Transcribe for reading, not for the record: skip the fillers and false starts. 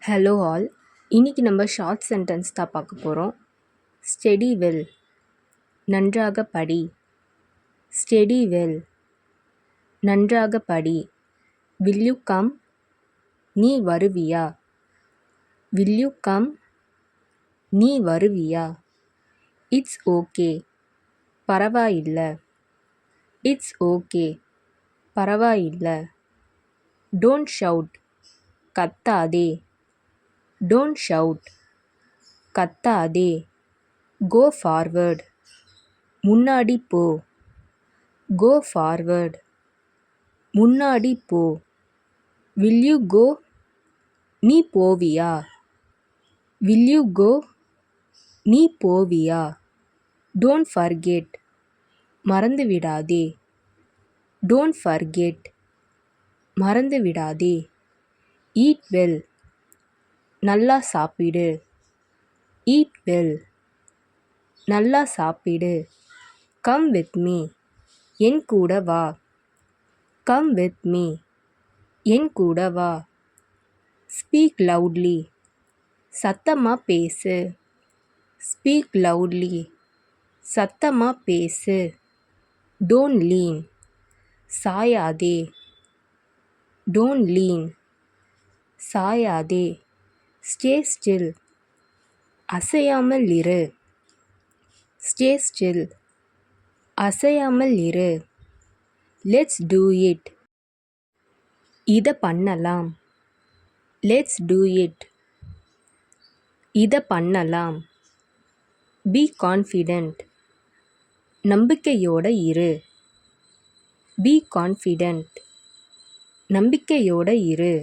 Hello all. இன்னைக்கு நம்ம short sentence தான் பார்க்க போகிறோம். ஸ்டடி வெல், நன்றாக படி. ஸ்டடி வெல், நன்றாக படி. வில் யூ கம், நீ வருவியா. வில் யூ கம், நீ வருவியா. இட்ஸ் ஓகே, பரவாயில்லை. இட்ஸ் ஓகே, பரவாயில்லை. டோன்ட் ஷவுட், கத்தாதே. டோன்ட் ஷவுட், கத்தாதே. கோ ஃபார்வர்ட், முன்னாடி போ. கோ ஃபார்வர்ட், முன்னாடி போ. வில் யூ கோ, நீ போவியா. வில் யூ கோ, நீ போவியா. டோன்ட் ஃபர்கெட், மறந்து விடாதே. டோன்ட் ஃபர்கெட், மறந்து விடாதே. ஈட் வெல், நல்லா சாப்பிடு. ஈட் வெல், நல்லா சாப்பிடு. கம் வித் மீ, என் கூட வா. கம் வித் மீ, என் கூட வா. ஸ்பீக் லவுட்லி, சத்தமாக பேசு. ஸ்பீக் லவுட்லி, சத்தமாக பேசு. டோன்ட் லீன், சாயாதே. டோன்ட் லீன், சாயாதே. ஸ்டே ஸ்டில், அசையாமல் இரு. ஸ்டே ஸ்டில், அசையாமல் இரு. லெட்ஸ் டூ இட், இதை பண்ணலாம். லெட்ஸ் டூ இட், இதை பண்ணலாம். பி கான்ஃபிடென்ட், நம்பிக்கையோட இரு. பி கான்ஃபிடென்ட், நம்பிக்கையோட இரு.